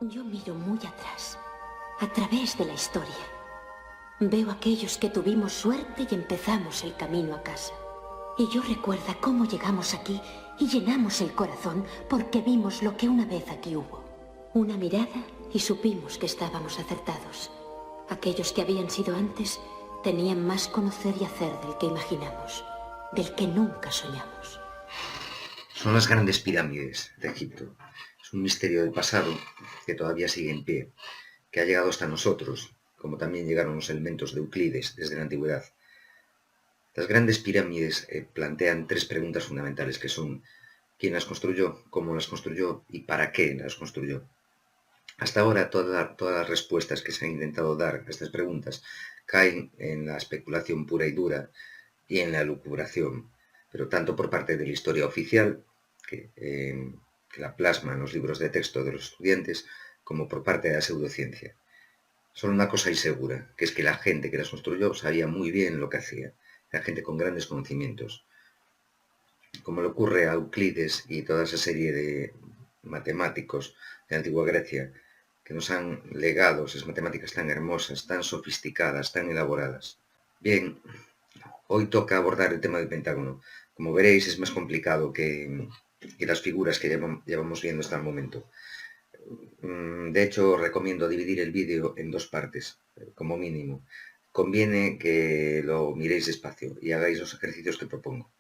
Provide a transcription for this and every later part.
Yo miro muy atrás, a través de la historia. Veo a aquellos que tuvimos suerte y empezamos el camino a casa. Y yo recuerdo cómo llegamos aquí y llenamos el corazón porque vimos lo que una vez aquí hubo. Una mirada y supimos que estábamos acertados. Aquellos que habían sido antes tenían más conocer y hacer del que imaginamos, del que nunca soñamos. Son las grandes pirámides de Egipto. Es un misterio del pasado que todavía sigue en pie, que ha llegado hasta nosotros, como también llegaron los elementos de Euclides desde la antigüedad. Las grandes pirámides plantean tres preguntas fundamentales que son: ¿quién las construyó?, ¿cómo las construyó? ¿Y para qué las construyó? Hasta ahora todas las respuestas que se han intentado dar a estas preguntas caen en la especulación pura y dura y en la elucubración, pero tanto por parte de la historia oficial, que la plasma en los libros de texto de los estudiantes, como por parte de la pseudociencia. Solo una cosa hay segura, que es que la gente que las construyó sabía muy bien lo que hacía. Era gente con grandes conocimientos. Como le ocurre a Euclides y toda esa serie de matemáticos de la antigua Grecia, que nos han legado esas matemáticas tan hermosas, tan sofisticadas, tan elaboradas. Bien, hoy toca abordar el tema del Pentágono. Como veréis, es más complicado que las figuras que llevamos viendo hasta el momento. De hecho, recomiendo dividir el vídeo en dos partes, como mínimo. Conviene que lo miréis despacio y hagáis los ejercicios que propongo.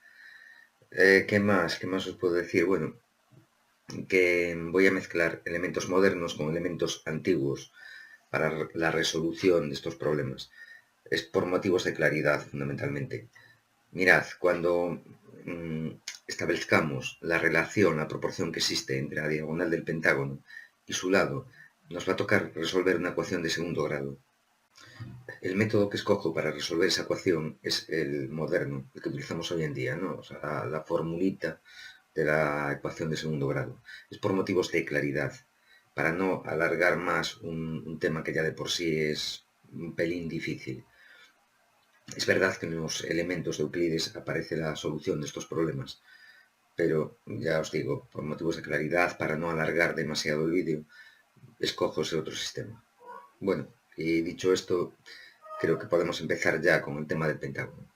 ¿Qué más? ¿Qué más os puedo decir? Bueno, que voy a mezclar elementos modernos con elementos antiguos para la resolución de estos problemas. Es por motivos de claridad, fundamentalmente. Mirad, cuando establezcamos la relación, la proporción que existe entre la diagonal del pentágono y su lado, nos va a tocar resolver una ecuación de segundo grado. El método que escojo para resolver esa ecuación es el moderno, el que utilizamos hoy en día, ¿no? O sea, la formulita de la ecuación de segundo grado. Es por motivos de claridad, para no alargar más un tema que ya de por sí es un pelín difícil. Es verdad que en los elementos de Euclides aparece la solución de estos problemas, pero ya os digo, por motivos de claridad, para no alargar demasiado el vídeo, escojo ese otro sistema. Bueno, y dicho esto, creo que podemos empezar ya con el tema del Pentágono.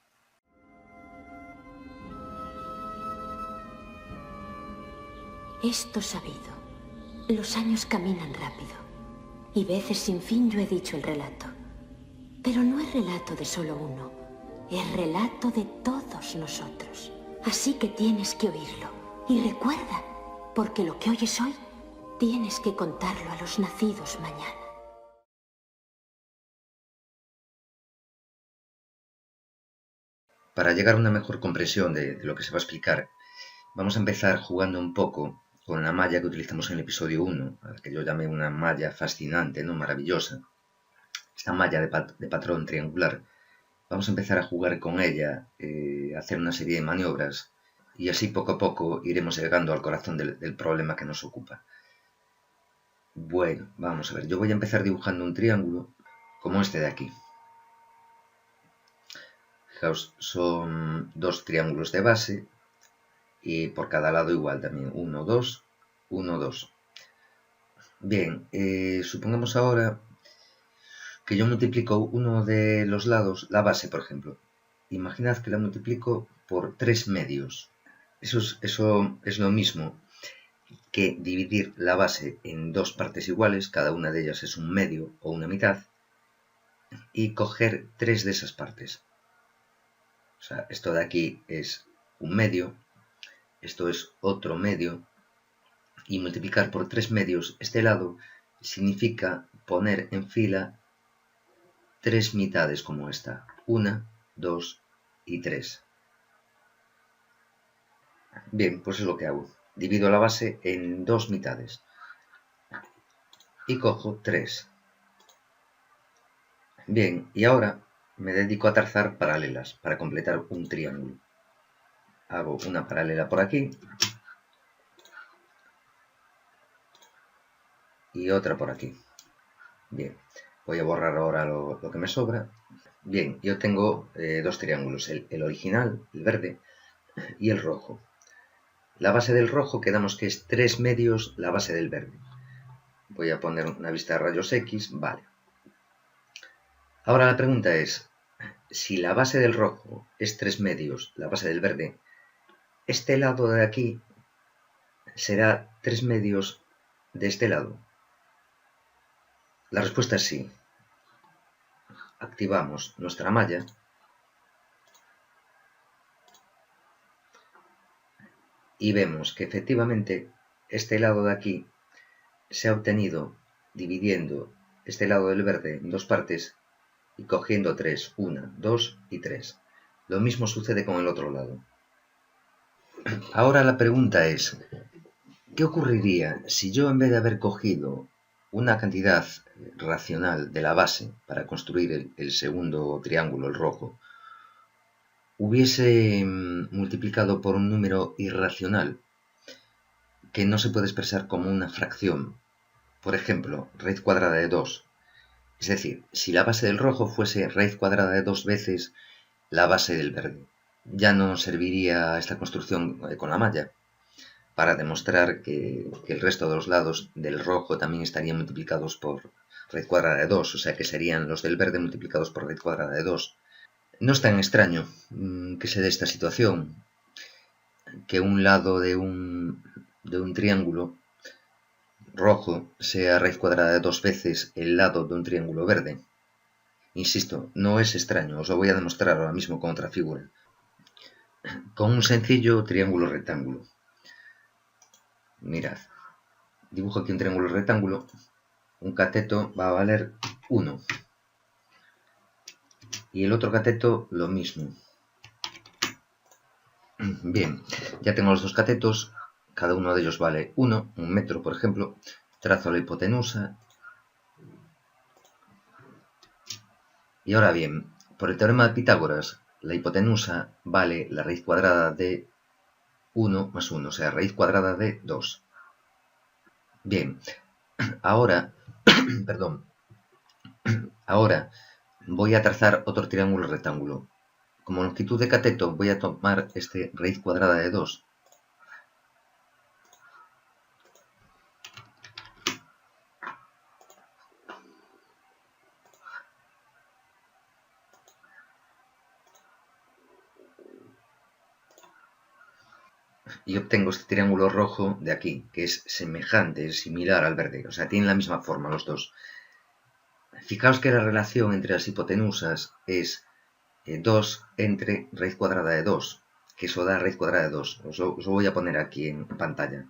Esto sabido, los años caminan rápido, y veces sin fin yo he dicho el relato. Pero no es relato de solo uno, es relato de todos nosotros. Así que tienes que oírlo. Y recuerda, porque lo que oyes hoy, tienes que contarlo a los nacidos mañana. Para llegar a una mejor comprensión de lo que se va a explicar, vamos a empezar jugando un poco con la malla que utilizamos en el episodio 1, a la que yo llamé una malla fascinante, ¿no? Maravillosa. Esta malla de patrón triangular. Vamos a empezar a jugar con ella, a hacer una serie de maniobras, y así poco a poco iremos llegando al corazón del problema que nos ocupa. Bueno, vamos a ver, yo voy a empezar dibujando un triángulo como este de aquí. Fijaos, son dos triángulos de base y por cada lado igual también, 1, 2, 1, 2. Bien, supongamos ahora que yo multiplico uno de los lados, la base por ejemplo. Imaginad que la multiplico por 3 medios. Eso es lo mismo que dividir la base en dos partes iguales, cada una de ellas es un medio o una mitad, y coger 3 de esas partes. O sea, esto de aquí es un medio, esto es otro medio, y multiplicar por 3 medios este lado significa poner en fila 3 mitades como esta, 1, 2 y 3. Bien, pues es lo que hago. Divido la base en dos mitades y cojo 3. Bien, y ahora me dedico a trazar paralelas para completar un triángulo. Hago una paralela por aquí y otra por aquí. Bien, voy a borrar ahora lo que me sobra. Bien, yo tengo dos triángulos, el original, el verde, y el rojo. La base del rojo quedamos que es 3 medios la base del verde. Voy a poner una vista de rayos X, vale. Ahora la pregunta es, si la base del rojo es 3 medios, la base del verde, este lado de aquí será 3 medios de este lado. La respuesta es sí. Activamos nuestra malla y vemos que efectivamente este lado de aquí se ha obtenido dividiendo este lado del verde en dos partes y cogiendo 3, 1, 2 y 3. Lo mismo sucede con el otro lado. Ahora la pregunta es, ¿qué ocurriría si yo, en vez de haber cogido una cantidad racional de la base para construir el segundo triángulo, el rojo, hubiese multiplicado por un número irracional que no se puede expresar como una fracción? Por ejemplo, raíz cuadrada de 2. Es decir, si la base del rojo fuese raíz cuadrada de 2 veces la base del verde, ya no serviría esta construcción con la malla para demostrar que el resto de los lados del rojo también estarían multiplicados por raíz cuadrada de 2, o sea que serían los del verde multiplicados por raíz cuadrada de 2. No es tan extraño que se dé esta situación, que un lado de un triángulo rojo sea raíz cuadrada de 2 veces el lado de un triángulo verde. Insisto, no es extraño, os lo voy a demostrar ahora mismo con otra figura. Con un sencillo triángulo rectángulo. Mirad, dibujo aquí un triángulo rectángulo, un cateto va a valer 1. Y el otro cateto lo mismo. Bien, ya tengo los dos catetos, cada uno de ellos vale 1, un metro por ejemplo. Trazo la hipotenusa. Y ahora bien, por el teorema de Pitágoras, la hipotenusa vale la raíz cuadrada de 1 más 1, o sea, raíz cuadrada de 2. Bien, ahora, perdón, ahora voy a trazar otro triángulo rectángulo. Como longitud de cateto voy a tomar este raíz cuadrada de 2. Y obtengo este triángulo rojo de aquí, que es semejante, es similar al verde, o sea, tienen la misma forma los dos. Fijaos que la relación entre las hipotenusas es 2 entre raíz cuadrada de 2, que eso da raíz cuadrada de 2. Os lo voy a poner aquí en pantalla.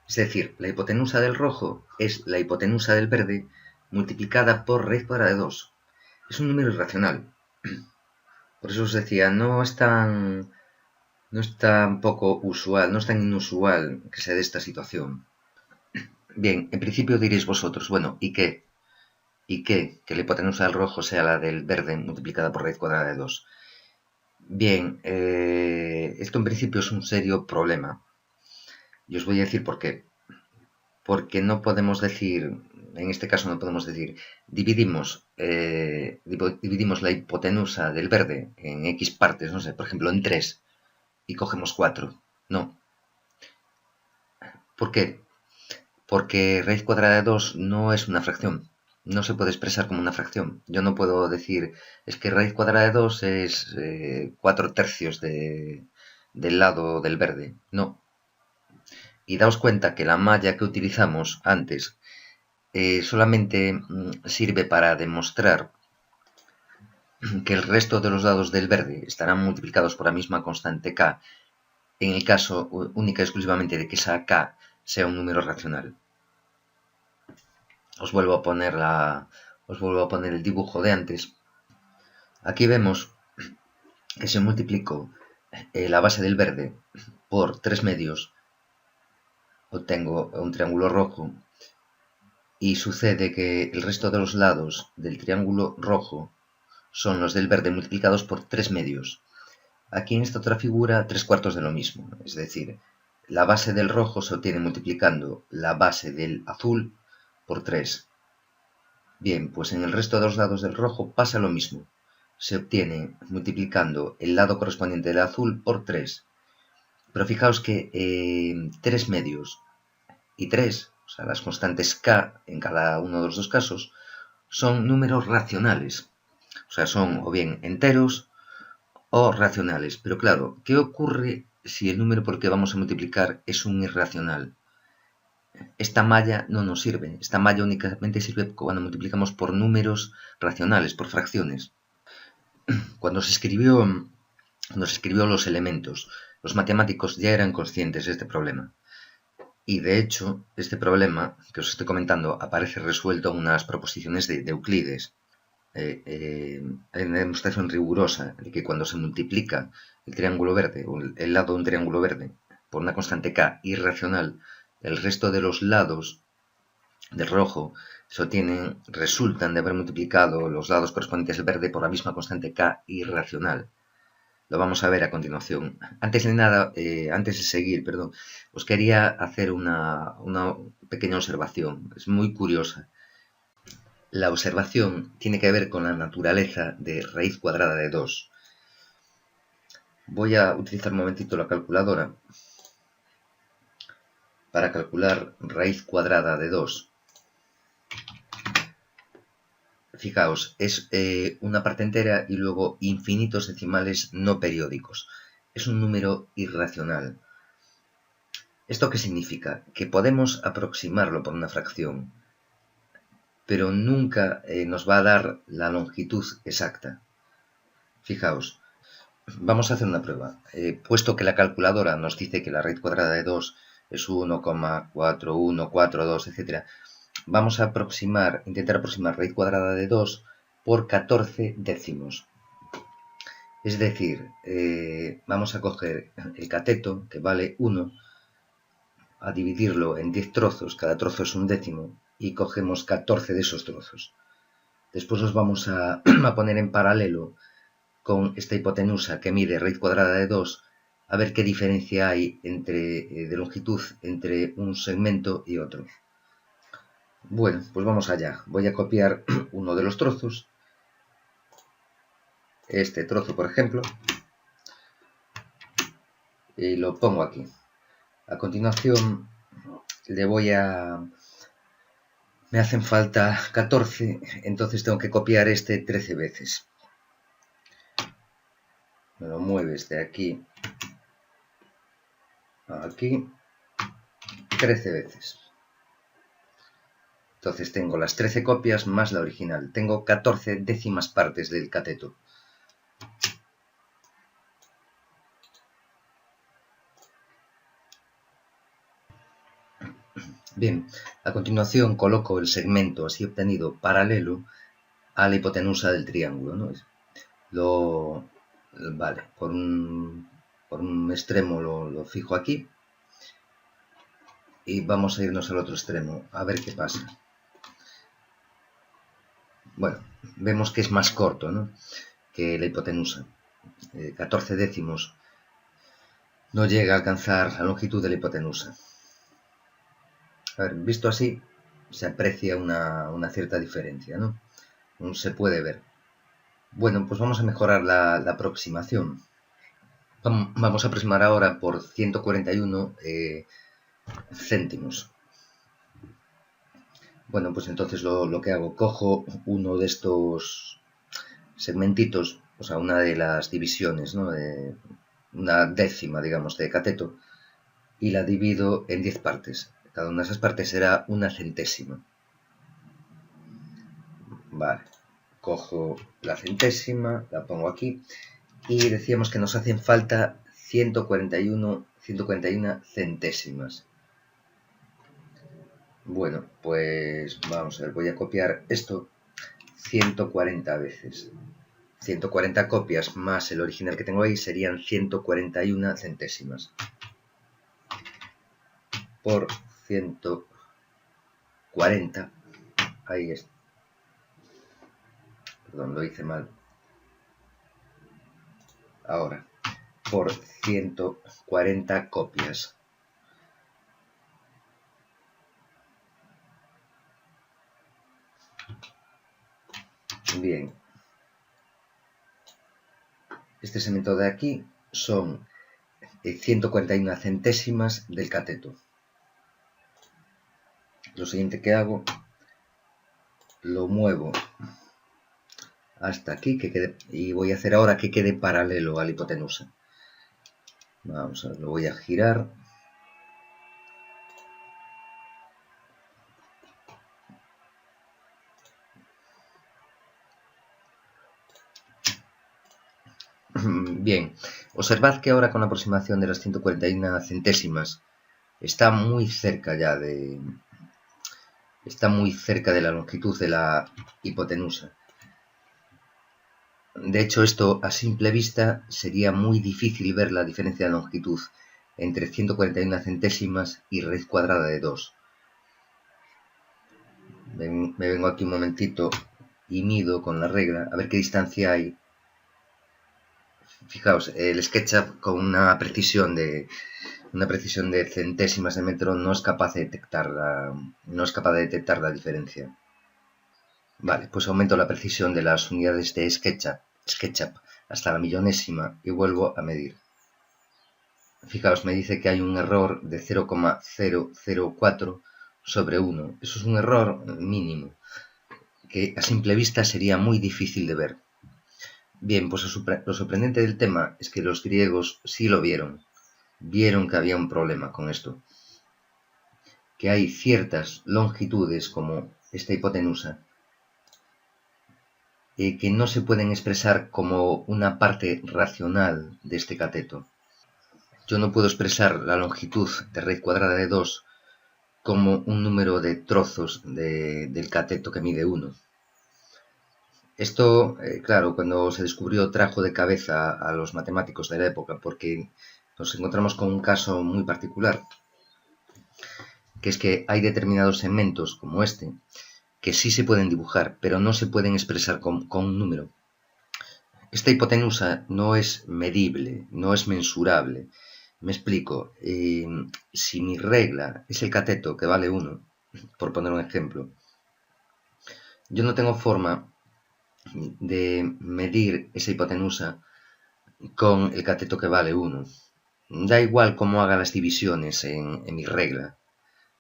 Es decir, la hipotenusa del rojo es la hipotenusa del verde multiplicada por raíz cuadrada de 2. Es un número irracional. Por eso os decía, no es tan poco usual, no es tan inusual que se dé esta situación. Bien, en principio diréis vosotros, bueno, ¿y qué? ¿Y qué? Que la hipotenusa del rojo sea la del verde multiplicada por raíz cuadrada de 2. Bien, esto en principio es un serio problema. Y os voy a decir por qué. Porque no podemos decir, en este caso no podemos decir, dividimos la hipotenusa del verde en X partes, no sé, por ejemplo en 3, y cogemos 4. No. ¿Por qué? Porque raíz cuadrada de 2 no es una fracción. No se puede expresar como una fracción. Yo no puedo decir, es que raíz cuadrada de 2 es 4 tercios del lado del verde. No. Y daos cuenta que la malla que utilizamos antes solamente sirve para demostrar que el resto de los lados del verde estarán multiplicados por la misma constante k, en el caso única y exclusivamente de que esa k sea un número racional. Os vuelvo a poner el dibujo de antes. Aquí vemos que si multiplico la base del verde por 3 medios, obtengo un triángulo rojo, y sucede que el resto de los lados del triángulo rojo son los del verde multiplicados por 3 medios. Aquí en esta otra figura, 3/4 de lo mismo, es decir, la base del rojo se obtiene multiplicando la base del azul por 3. Bien, pues en el resto de los lados del rojo pasa lo mismo. Se obtiene multiplicando el lado correspondiente del azul por 3. Pero fijaos que 3 medios y 3 o sea, las constantes k en cada uno de los dos casos, son números racionales. O sea, son o bien enteros o racionales. Pero claro, ¿qué ocurre si el número por el que vamos a multiplicar es un irracional? Esta malla no nos sirve. Esta malla únicamente sirve cuando multiplicamos por números racionales, por fracciones. Cuando se escribió los elementos, los matemáticos ya eran conscientes de este problema. Y de hecho, este problema que os estoy comentando aparece resuelto en unas proposiciones de Euclides. Hay una demostración rigurosa de que cuando se multiplica el triángulo verde, o el lado de un triángulo verde, por una constante k irracional, el resto de los lados del rojo resultan de haber multiplicado los lados correspondientes al verde por la misma constante k irracional. Lo vamos a ver a continuación. Antes de seguir, os quería hacer una pequeña observación. Es muy curiosa. La observación tiene que ver con la naturaleza de raíz cuadrada de 2. Voy a utilizar un momentito la calculadora para calcular raíz cuadrada de 2. Fijaos, es una parte entera y luego infinitos decimales no periódicos. Es un número irracional. ¿Esto qué significa? Que podemos aproximarlo por una fracción, pero nunca nos va a dar la longitud exacta. Fijaos, vamos a hacer una prueba. Puesto que la calculadora nos dice que la raíz cuadrada de 2 es 1,4142, etc., vamos a intentar aproximar raíz cuadrada de 2 por 14 décimos. Es decir, vamos a coger el cateto, que vale 1, a dividirlo en 10 trozos, cada trozo es un décimo, y cogemos 14 de esos trozos. Después nos vamos a poner en paralelo con esta hipotenusa que mide raíz cuadrada de 2, a ver qué diferencia hay de longitud entre un segmento y otro. Bueno, pues vamos allá. Voy a copiar uno de los trozos. Este trozo, por ejemplo. Y lo pongo aquí. A continuación, me hacen falta 14, entonces tengo que copiar este 13 veces. Me lo mueves de aquí a aquí 13 veces. Entonces tengo las 13 copias más la original. Tengo 14 décimas partes del cateto. Bien, a continuación coloco el segmento así obtenido paralelo a la hipotenusa del triángulo, ¿no? Vale, por un extremo lo fijo aquí y vamos a irnos al otro extremo a ver qué pasa. Bueno, vemos que es más corto, ¿no?, que la hipotenusa. 14 décimos no llega a alcanzar la longitud de la hipotenusa. A ver, visto así, se aprecia una cierta diferencia, ¿no? Se puede ver. Bueno, pues vamos a mejorar la aproximación. Vamos a aproximar ahora por 141 céntimos. Bueno, pues entonces lo que hago, cojo uno de estos segmentitos, o sea, una de las divisiones, ¿no?, una décima, digamos, de cateto, y la divido en 10 partes. Cada una de esas partes será una centésima. Vale, cojo la centésima, la pongo aquí, y decíamos que nos hacen falta 141 centésimas. Bueno, pues vamos a ver, voy a copiar esto 140 veces. 140 copias más el original que tengo ahí serían 141 centésimas. Por 140, ahí está. Perdón, lo hice mal. Ahora, por 140 copias. Bien. Este segmento de aquí son 141 centésimas del cateto. lo siguiente que hago, lo muevo hasta aquí que quede, y voy a hacer ahora que quede paralelo a la hipotenusa. Vamos a ver, lo voy a girar. Bien, observad que ahora con la aproximación de las 141 centésimas está muy cerca ya de la longitud de la hipotenusa. De hecho, esto a simple vista sería muy difícil ver la diferencia de longitud entre 141 centésimas y raíz cuadrada de 2. Me vengo aquí un momentito y mido con la regla a ver qué distancia hay. Fijaos, el SketchUp con una precisión de centésimas de metro no es capaz de detectar la diferencia. Vale, pues aumento la precisión de las unidades de SketchUp hasta la millonésima y vuelvo a medir. Fijaos, me dice que hay un error de 0,004 sobre 1. Eso es un error mínimo, que a simple vista sería muy difícil de ver. Bien, pues lo sorprendente del tema es que los griegos sí lo vieron. Vieron que había un problema con esto. Que hay ciertas longitudes, como esta hipotenusa, que no se pueden expresar como una parte racional de este cateto. Yo no puedo expresar la longitud de raíz cuadrada de 2 como un número de trozos del cateto que mide 1. Esto, claro, cuando se descubrió trajo de cabeza a los matemáticos de la época, porque nos encontramos con un caso muy particular, que es que hay determinados segmentos, como este, que sí se pueden dibujar, pero no se pueden expresar con un número. Esta hipotenusa no es medible, no es mensurable. Me explico. Si mi regla es el cateto, que vale 1, por poner un ejemplo, yo no tengo forma de medir esa hipotenusa con el cateto que vale 1. Da igual cómo haga las divisiones en mi regla.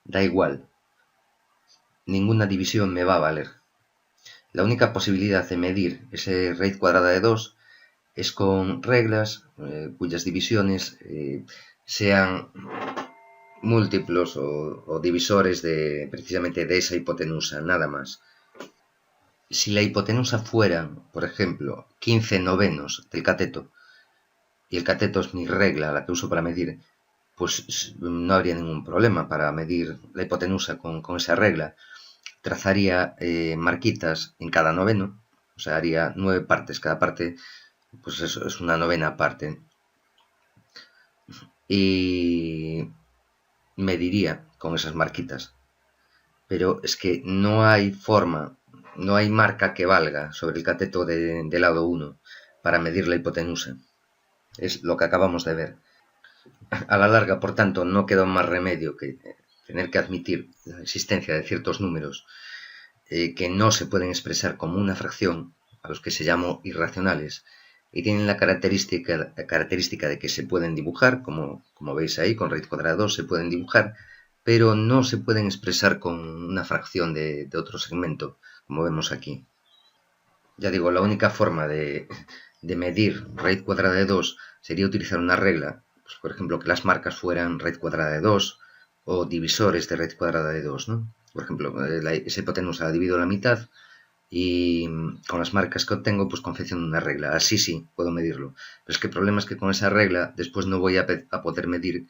Da igual. Ninguna división me va a valer. La única posibilidad de medir esa raíz cuadrada de 2 es con reglas cuyas divisiones sean múltiplos o divisores precisamente de esa hipotenusa, nada más. Si la hipotenusa fuera, por ejemplo, 15 novenos del cateto, y el cateto es mi regla, la que uso para medir, pues no habría ningún problema para medir la hipotenusa con esa regla. Trazaría marquitas en cada noveno, o sea, haría 9 partes, cada parte, pues eso es una novena parte. Y mediría con esas marquitas. Pero es que no hay forma, no hay marca que valga sobre el cateto de lado 1 para medir la hipotenusa. Es lo que acabamos de ver. A la larga, por tanto, no queda más remedio que tener que admitir la existencia de ciertos números que no se pueden expresar como una fracción, a los que se llaman irracionales, y tienen la característica de que se pueden dibujar, como veis ahí, con raíz cuadrada de 2 se pueden dibujar, pero no se pueden expresar con una fracción de otro segmento, como vemos aquí. Ya digo, la única forma de medir raíz cuadrada de 2 sería utilizar una regla, pues por ejemplo, que las marcas fueran raíz cuadrada de 2 o divisores de raíz cuadrada de 2, ¿no? Por ejemplo, esa hipotenusa la divido a la mitad y con las marcas que obtengo, pues confecciono una regla. Así sí, puedo medirlo. Pero es que el problema es que con esa regla después no voy a poder medir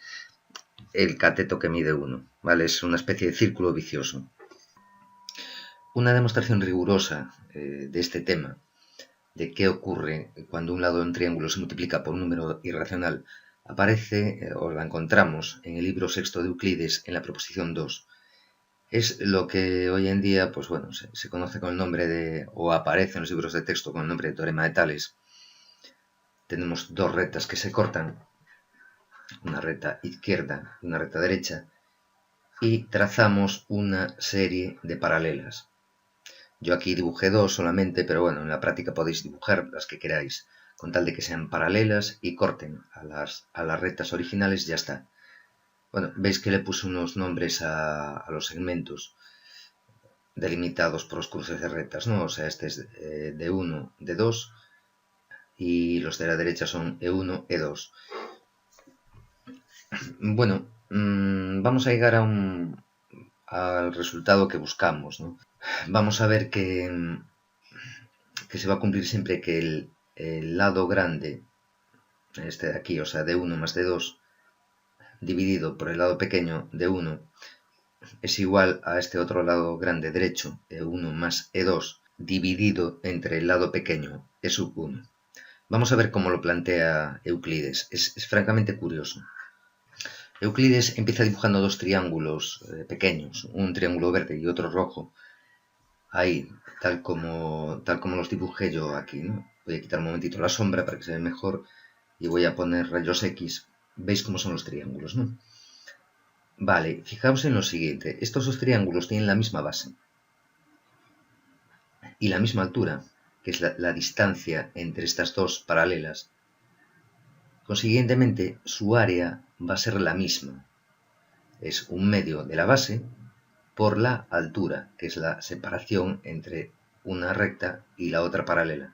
el cateto que mide 1, ¿vale? Es una especie de círculo vicioso. Una demostración rigurosa de este tema, de qué ocurre cuando un lado de un triángulo se multiplica por un número irracional, aparece o la encontramos en el libro sexto de Euclides en la proposición 2. Es lo que hoy en día, pues bueno, se conoce con el nombre de, o aparece en los libros de texto con el nombre de teorema de Tales. Tenemos dos rectas que se cortan, una recta izquierda y una recta derecha, y trazamos una serie de paralelas. Yo aquí dibujé dos solamente, pero bueno, en la práctica podéis dibujar las que queráis, con tal de que sean paralelas y corten a las rectas originales, ya está. Bueno, veis que le puse unos nombres a los segmentos delimitados por los cruces de rectas, ¿no? O sea, este es D1, D2 y los de la derecha son E1, E2. Bueno, vamos a llegar al resultado que buscamos, ¿no? Vamos a ver que se va a cumplir siempre que el lado grande, este de aquí, o sea, D1 más D2, dividido por el lado pequeño D1, es igual a este otro lado grande derecho, E1 más E2, dividido entre el lado pequeño, E sub 1. Vamos a ver cómo lo plantea Euclides. Es francamente curioso. Euclides empieza dibujando dos triángulos pequeños, un triángulo verde y otro rojo, ahí, tal como los dibujé yo aquí, ¿no? Voy a quitar un momentito la sombra para que se vea mejor y voy a poner rayos X. ¿Veis cómo son los triángulos, no? Vale, fijaos en lo siguiente. Estos dos triángulos tienen la misma base y la misma altura, que es la distancia entre estas dos paralelas. Consiguientemente, su área va a ser la misma. Es un medio de la base por la altura, que es la separación entre una recta y la otra paralela.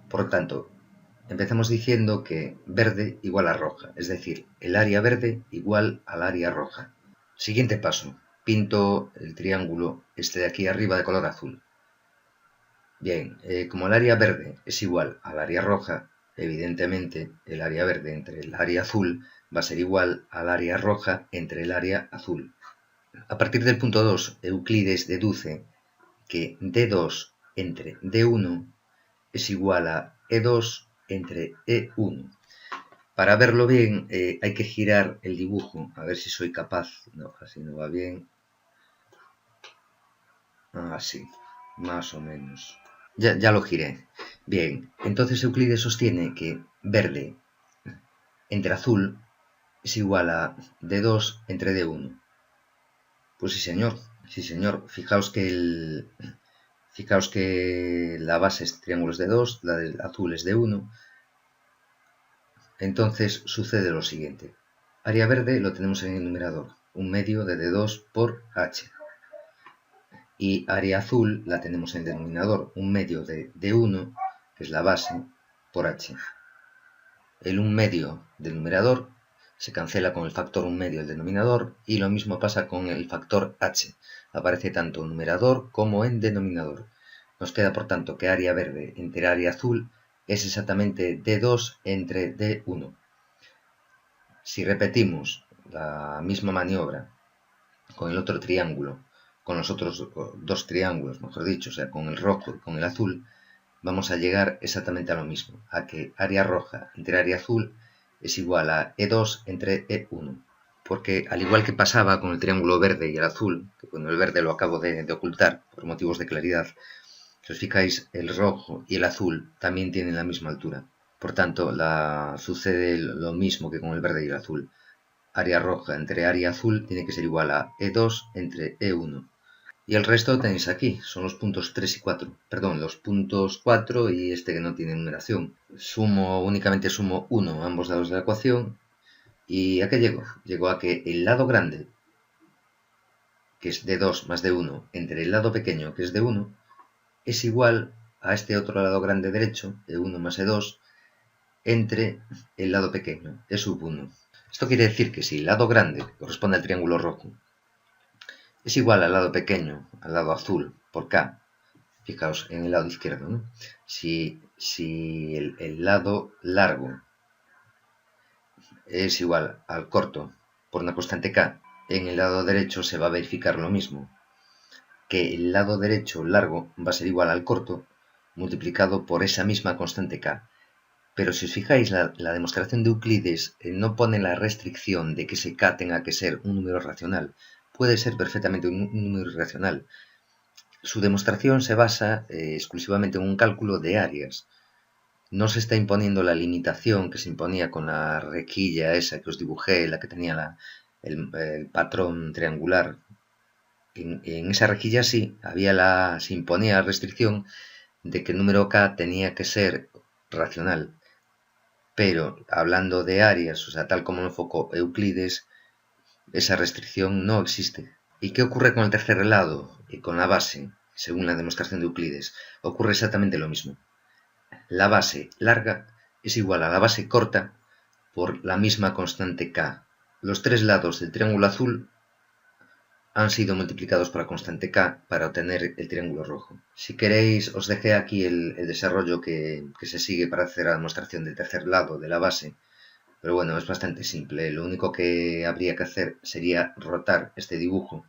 Por lo tanto, empezamos diciendo que verde igual a roja, es decir, el área verde igual al área roja. Siguiente paso, pinto el triángulo este de aquí arriba de color azul. Bien, como el área verde es igual al área roja, evidentemente el área verde entre el área azul va a ser igual al área roja entre el área azul. A partir del punto 2, Euclides deduce que D2 entre D1 es igual a E2 entre E1. Para verlo bien hay que girar el dibujo, a ver si soy capaz. No, así no va bien. Así, más o menos. Ya lo giré. Bien, entonces Euclides sostiene que verde entre azul es igual a D2 entre D1. Pues sí, señor. Sí, señor. Fijaos que la base es triángulo es de 2, la del azul es de 1. Entonces sucede lo siguiente. Área verde lo tenemos en el numerador, un medio de D2 por H. Y área azul la tenemos en el denominador, un medio de D1, que es la base, por H. El 1 medio del numerador se cancela con el factor 1 medio del denominador y lo mismo pasa con el factor H. Aparece tanto en numerador como en denominador. Nos queda por tanto que área verde entre área azul es exactamente D2 entre D1. Si repetimos la misma maniobra con el otro triángulo, con los otros dos triángulos, mejor dicho, o sea, con el rojo y con el azul, vamos a llegar exactamente a lo mismo, a que área roja entre área azul es igual a E2 entre E1. Porque al igual que pasaba con el triángulo verde y el azul, que bueno, el verde lo acabo de ocultar por motivos de claridad, si os fijáis, el rojo y el azul también tienen la misma altura. Por tanto, sucede lo mismo que con el verde y el azul. Área roja entre área azul tiene que ser igual a E2 entre E1. Y el resto lo tenéis aquí, son los puntos 3 y 4. Perdón, los puntos 4 y este que no tiene numeración. Únicamente sumo 1 a ambos lados de la ecuación. ¿Y a qué llego? Llego a que el lado grande, que es D2 más D1, entre el lado pequeño, que es D1, es igual a este otro lado grande derecho, E1 más E2, entre el lado pequeño, E sub 1. Esto quiere decir que si el lado grande, que corresponde al triángulo rojo, es igual al lado pequeño, al lado azul, por K, fijaos en el lado izquierdo, ¿no? Si el lado largo es igual al corto por una constante K, en el lado derecho se va a verificar lo mismo, que el lado derecho largo va a ser igual al corto multiplicado por esa misma constante K. Pero si os fijáis, la demostración de Euclides no pone la restricción de que ese K tenga que ser un número racional. Puede ser perfectamente un número irracional. Su demostración se basa exclusivamente en un cálculo de áreas. No se está imponiendo la limitación que se imponía con la rejilla esa que os dibujé, la que tenía el patrón triangular. En esa rejilla sí, se imponía la restricción de que el número K tenía que ser racional. Pero hablando de áreas, o sea, tal como lo enfocó Euclides, esa restricción no existe. ¿Y qué ocurre con el tercer lado y con la base? Según la demostración de Euclides, ocurre exactamente lo mismo. La base larga es igual a la base corta por la misma constante k. Los tres lados del triángulo azul han sido multiplicados por la constante k para obtener el triángulo rojo. Si queréis, os dejé aquí el desarrollo que se sigue para hacer la demostración del tercer lado de la base, pero bueno, es bastante simple. Lo único que habría que hacer sería rotar este dibujo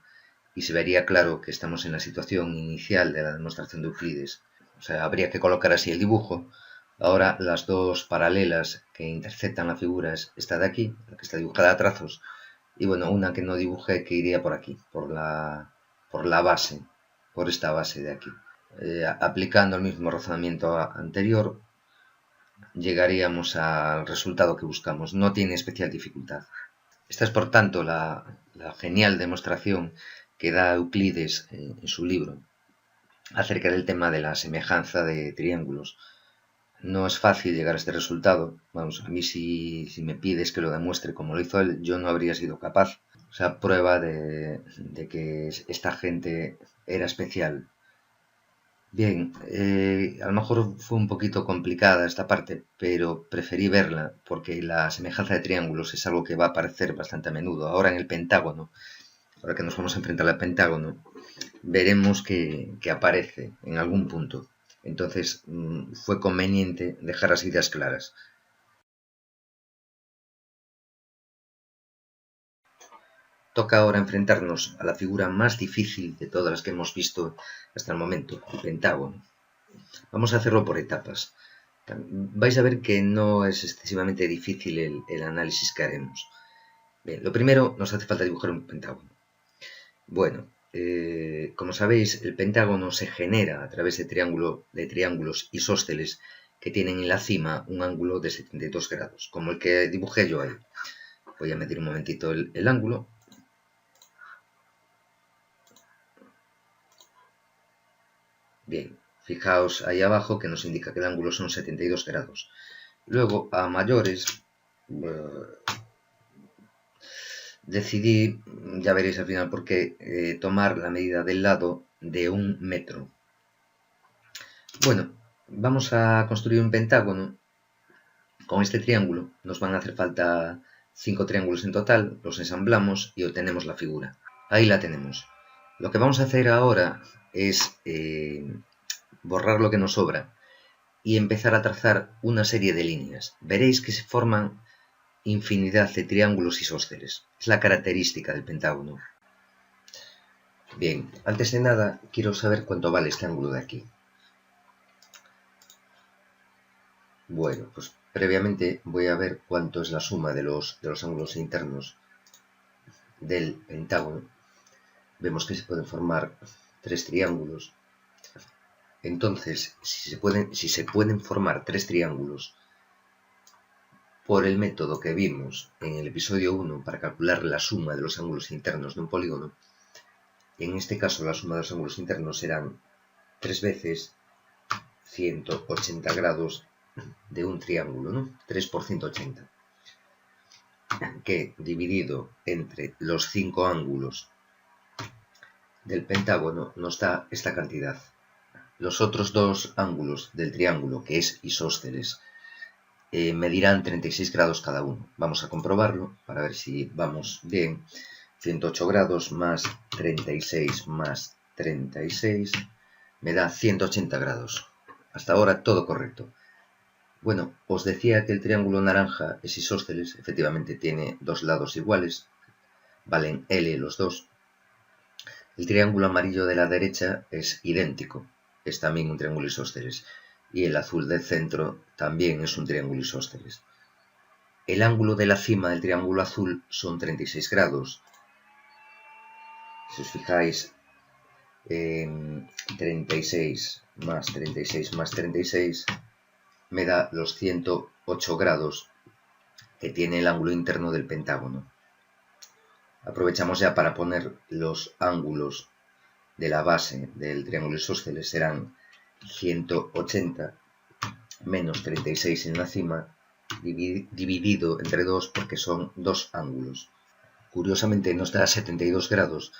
y se vería claro que estamos en la situación inicial de la demostración de Euclides. O sea, habría que colocar así el dibujo. Ahora las dos paralelas que interceptan la figura es esta de aquí, la que está dibujada a trazos, y bueno, una que no dibujé que iría por aquí, por la base, por esta base de aquí. Aplicando el mismo razonamiento anterior, llegaríamos al resultado que buscamos. No tiene especial dificultad. Esta es, por tanto, la genial demostración que da Euclides en su libro acerca del tema de la semejanza de triángulos. No es fácil llegar a este resultado. Vamos, a mí si me pides que lo demuestre como lo hizo él, yo no habría sido capaz. O sea, prueba de que esta gente era especial. Bien, a lo mejor fue un poquito complicada esta parte, pero preferí verla porque la semejanza de triángulos es algo que va a aparecer bastante a menudo. Ahora en el pentágono, ahora que nos vamos a enfrentar al pentágono, veremos que aparece en algún punto. Entonces fue conveniente dejar las ideas claras. Toca ahora enfrentarnos a la figura más difícil de todas las que hemos visto hasta el momento, el pentágono. Vamos a hacerlo por etapas. Vais a ver que no es excesivamente difícil el análisis que haremos. Bien, lo primero, nos hace falta dibujar un pentágono. Bueno, como sabéis, el pentágono se genera a través de triángulos isósceles que tienen en la cima un ángulo de 72 grados, como el que dibujé yo ahí. Voy a medir un momentito el ángulo. Bien, fijaos ahí abajo que nos indica que el ángulo son 72 grados. Luego, a mayores, decidí, ya veréis al final por qué, tomar la medida del lado de 1 metro. Bueno, vamos a construir un pentágono con este triángulo. Nos van a hacer falta 5 triángulos en total, los ensamblamos y obtenemos la figura. Ahí la tenemos. Lo que vamos a hacer ahora es borrar lo que nos sobra y empezar a trazar una serie de líneas. Veréis que se forman infinidad de triángulos isósceles. Es la característica del pentágono. Bien, antes de nada quiero saber cuánto vale este ángulo de aquí. Bueno, pues previamente voy a ver cuánto es la suma de los ángulos internos del pentágono. Vemos que se pueden formar 3 triángulos. Entonces, si se pueden formar 3 triángulos por el método que vimos en el episodio 1 para calcular la suma de los ángulos internos de un polígono, en este caso la suma de los ángulos internos serán 3 veces 180 grados de un triángulo, ¿no? 3 por 180, que dividido entre los 5 ángulos del pentágono nos da esta cantidad. Los otros 2 ángulos del triángulo, que es isósceles, medirán 36 grados cada uno. Vamos a comprobarlo para ver si vamos bien. 108 grados más 36 más 36 me da 180 grados. Hasta ahora todo correcto. Bueno, os decía que el triángulo naranja es isósceles, efectivamente tiene 2 lados iguales, valen L los dos. El triángulo amarillo de la derecha es idéntico, es también un triángulo isósceles, y el azul del centro también es un triángulo isósceles. El ángulo de la cima del triángulo azul son 36 grados. Si os fijáis, 36 más 36 más 36 me da los 108 grados que tiene el ángulo interno del pentágono. Aprovechamos ya para poner los ángulos de la base del triángulo isósceles. Serán 180 menos 36 en la cima dividido entre 2 porque son 2 ángulos. curiosamente nos da 72 grados,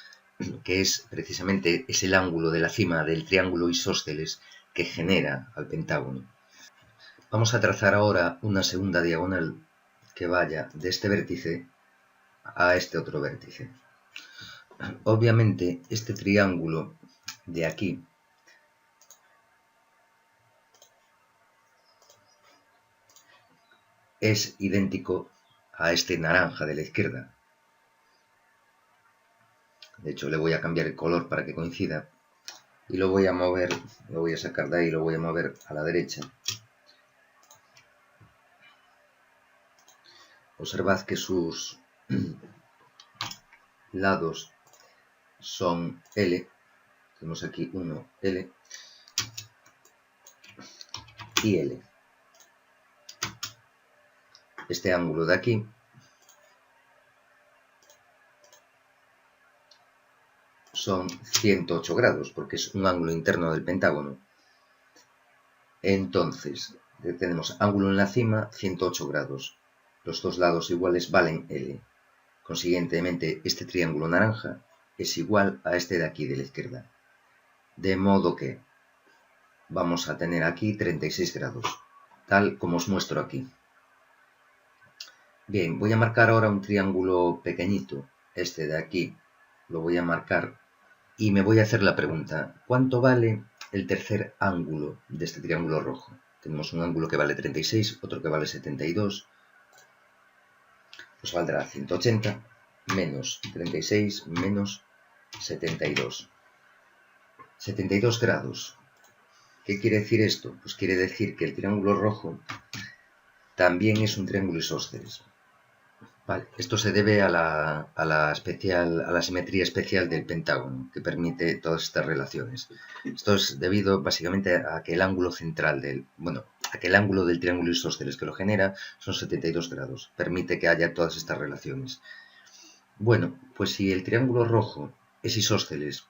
que es precisamente es el ángulo de la cima del triángulo isósceles que genera al pentágono. Vamos a trazar ahora una segunda diagonal que vaya de este vértice a este otro vértice. Obviamente este triángulo de aquí es idéntico a este naranja de la izquierda. De hecho, le voy a cambiar el color para que coincida y lo voy a mover, lo voy a sacar de ahí y lo voy a mover a la derecha. Observad que sus lados son L. Tenemos aquí 1, L y L. Este ángulo de aquí son 108 grados, porque es un ángulo interno del pentágono. Entonces, tenemos ángulo en la cima, 108 grados. Los dos lados iguales valen L. Consiguientemente, este triángulo naranja es igual a este de aquí, de la izquierda. De modo que vamos a tener aquí 36 grados, tal como os muestro aquí. Bien, voy a marcar ahora un triángulo pequeñito, este de aquí, lo voy a marcar y me voy a hacer la pregunta, ¿cuánto vale el tercer ángulo de este triángulo rojo? Tenemos un ángulo que vale 36, otro que vale 72, pues valdrá 180 menos 36 menos 72. 72 grados. ¿Qué quiere decir esto? Pues quiere decir que el triángulo rojo también es un triángulo isósceles. Vale, esto se debe a la simetría especial del pentágono, que permite todas estas relaciones. Esto es debido básicamente a que el ángulo central a que el ángulo del triángulo isósceles que lo genera son 72 grados. Permite que haya todas estas relaciones. Bueno, pues si el triángulo rojo es isósceles,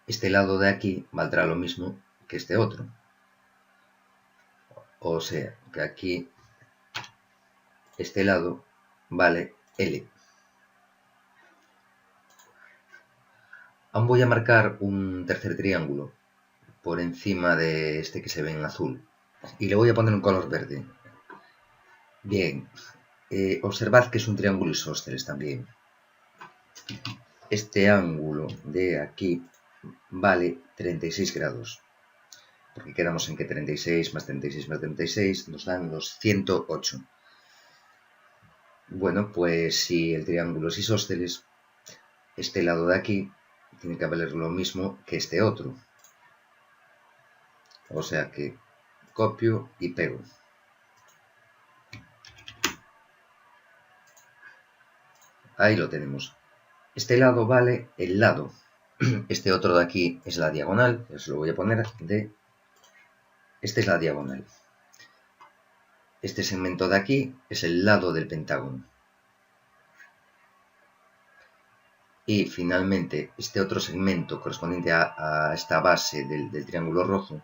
este lado de aquí valdrá lo mismo que este otro. O sea, que aquí este lado vale L. Aún voy a marcar un tercer triángulo por encima de este que se ve en azul y le voy a poner un color verde. Bien, observad que es un triángulo isósceles también. Este ángulo de aquí vale 36 grados, porque quedamos en que 36 más 36 más 36 nos dan los 108. Bueno, pues si el triángulo es isósceles, este lado de aquí tiene que valer lo mismo que este otro. O sea que copio y pego. Ahí lo tenemos. Este lado vale el lado. Este otro de aquí es la diagonal. Os lo voy a poner de... Esta es la diagonal. Este segmento de aquí es el lado del pentágono. Y finalmente este otro segmento correspondiente a esta base del triángulo rojo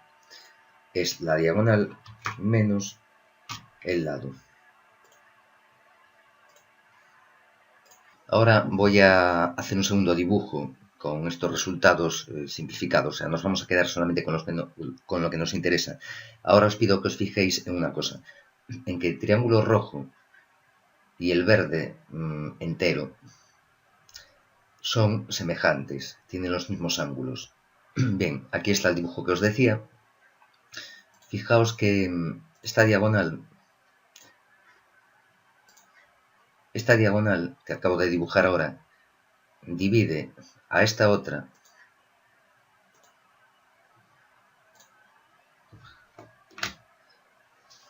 es la diagonal menos el lado. Ahora voy a hacer un segundo dibujo con estos resultados simplificados. O sea, nos vamos a quedar solamente con lo que nos interesa. Ahora os pido que os fijéis en una cosa. En que el triángulo rojo y el verde entero son semejantes, tienen los mismos ángulos. Bien, aquí está el dibujo que os decía. Fijaos que esta diagonal que acabo de dibujar ahora divide a esta otra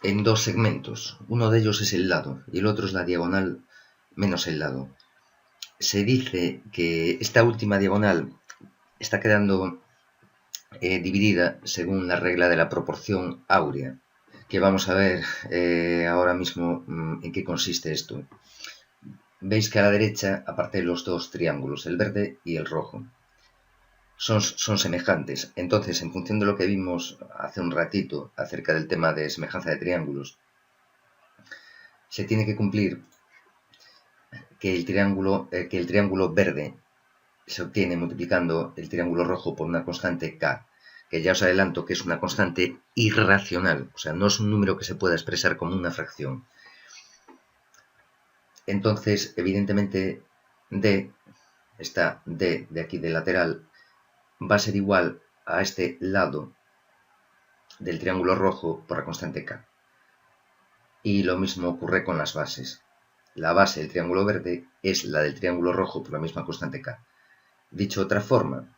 en dos segmentos. Uno de ellos es el lado y el otro es la diagonal menos el lado. Se dice que esta última diagonal está quedando dividida según la regla de la proporción áurea, que vamos a ver ahora mismo en qué consiste esto. Veis que a la derecha, aparte de los dos triángulos, el verde y el rojo, son semejantes. Entonces, en función de lo que vimos hace un ratito acerca del tema de semejanza de triángulos, se tiene que cumplir que el triángulo verde se obtiene multiplicando el triángulo rojo por una constante k, que ya os adelanto que es una constante irracional, o sea, no es un número que se pueda expresar como una fracción. Entonces, evidentemente, esta d de aquí de lateral va a ser igual a este lado del triángulo rojo por la constante k. Y lo mismo ocurre con las bases. La base del triángulo verde es la del triángulo rojo por la misma constante k. Dicho de otra forma,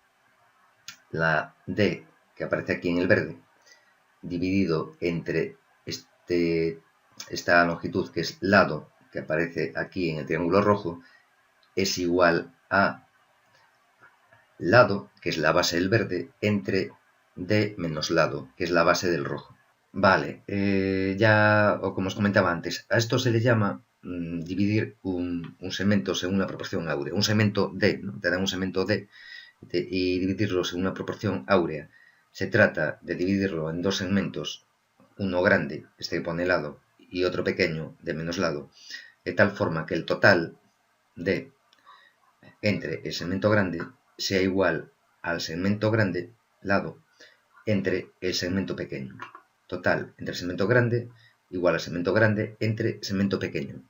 la d que aparece aquí en el verde, dividido entre esta longitud que es lado que aparece aquí en el triángulo rojo, es igual a lado, que es la base del verde, entre d menos lado, que es la base del rojo. Vale, ya, o como os comentaba antes, a esto se le llama dividir un segmento según una proporción áurea. Un segmento D, ¿no? Te dan un segmento D y dividirlo según una proporción áurea. Se trata de dividirlo en dos segmentos, uno grande, este que pone lado, y otro pequeño, de menos lado, de tal forma que el total D entre el segmento grande sea igual al segmento grande, lado, entre el segmento pequeño. Total entre el segmento grande igual al segmento grande entre segmento pequeño.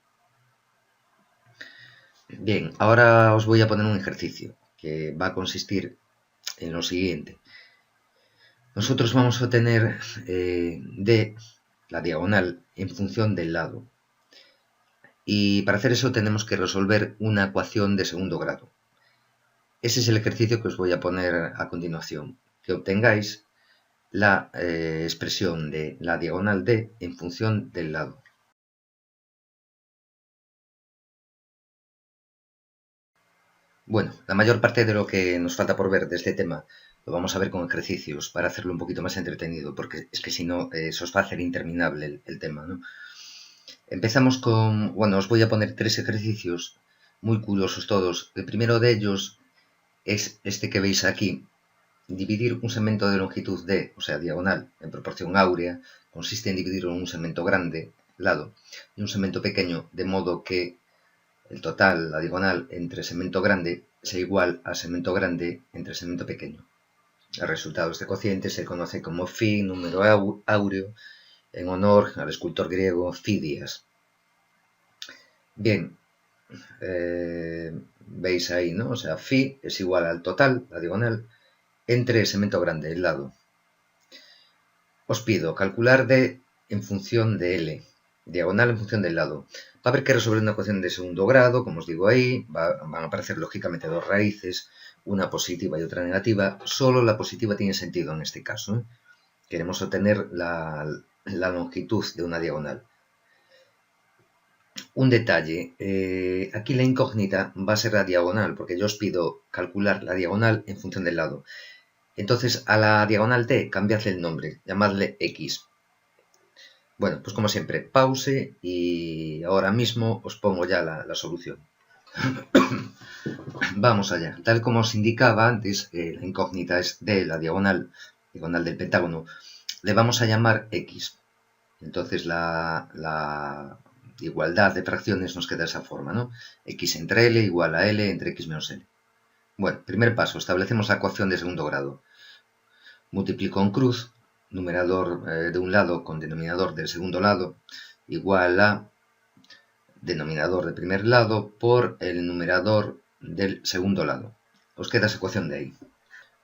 Bien, ahora os voy a poner un ejercicio que va a consistir en lo siguiente. Nosotros vamos a tener D, la diagonal, en función del lado. Y para hacer eso tenemos que resolver una ecuación de segundo grado. Ese es el ejercicio que os voy a poner a continuación. Que obtengáis la expresión de la diagonal D en función del lado. Bueno, la mayor parte de lo que nos falta por ver de este tema lo vamos a ver con ejercicios para hacerlo un poquito más entretenido, porque es que si no, se os va a hacer interminable el tema, ¿no? Empezamos con, bueno, os voy a poner tres ejercicios muy curiosos todos. El primero de ellos es este que veis aquí. Dividir un segmento de longitud D, o sea, diagonal, en proporción áurea, consiste en dividirlo en un segmento grande, lado, y un segmento pequeño, de modo que el total, la diagonal, entre segmento grande sea igual a segmento grande entre segmento pequeño. El resultado de este cociente se conoce como phi, número áureo, en honor al escultor griego Fidias. Bien, veis ahí, ¿no? O sea, phi es igual al total, la diagonal, entre el segmento grande, el lado. Os pido calcular D en función de L, diagonal en función del lado. Va a haber que resolver una ecuación de segundo grado, como os digo ahí, van a aparecer lógicamente dos raíces, una positiva y otra negativa. Solo la positiva tiene sentido en este caso, ¿eh? Queremos obtener la longitud de una diagonal. Un detalle, aquí la incógnita va a ser la diagonal, porque yo os pido calcular la diagonal en función del lado. Entonces a la diagonal T cambiadle el nombre, llamadle X. Bueno, pues como siempre, pause y ahora mismo os pongo ya la solución. Vamos allá. Tal como os indicaba antes, la incógnita es D, la diagonal del pentágono. Le vamos a llamar X. Entonces la igualdad de fracciones nos queda de esa forma, ¿no? X entre L igual a L entre X menos L. Bueno, primer paso, establecemos la ecuación de segundo grado. Multiplico en cruz, numerador de un lado con denominador del segundo lado, igual a denominador de primer lado por el numerador del segundo lado. Os queda esa ecuación de ahí.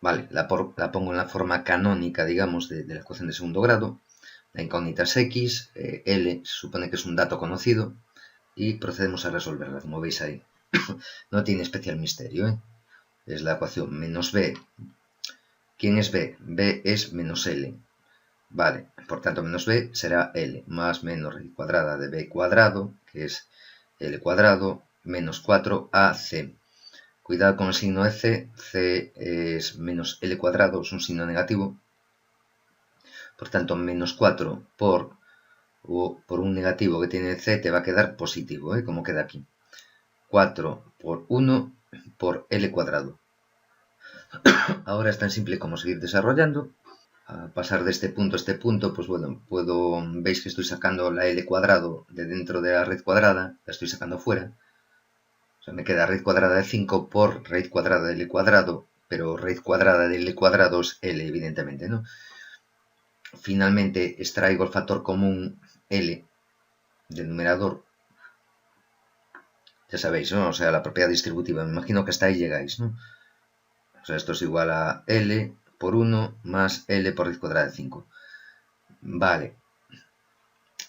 Vale, la pongo en la forma canónica, digamos, de la ecuación de segundo grado. La incógnita es X, L se supone que es un dato conocido y procedemos a resolverla, como veis ahí. No tiene especial misterio, ¿eh? Es la ecuación menos B. ¿Quién es B? B es menos L. Vale, por tanto menos B será L, más menos raíz cuadrada de B cuadrado, que es L cuadrado, menos 4AC. Cuidado con el signo de C es menos L cuadrado, es un signo negativo. Por tanto, menos 4 por un negativo que tiene C te va a quedar positivo, ¿eh? Como queda aquí. 4 por 1 por L cuadrado. Ahora es tan simple como seguir desarrollando. A pasar de este punto a este punto, pues bueno, veis que estoy sacando la L cuadrado de dentro de la red cuadrada, la estoy sacando fuera. Me queda raíz cuadrada de 5 por raíz cuadrada de L cuadrado, pero raíz cuadrada de L cuadrado es L, evidentemente, ¿no? Finalmente extraigo el factor común L del numerador. Ya sabéis, ¿no? O sea, la propiedad distributiva. Me imagino que hasta ahí llegáis, ¿no? O sea, esto es igual a L por 1 más L por raíz cuadrada de 5. Vale.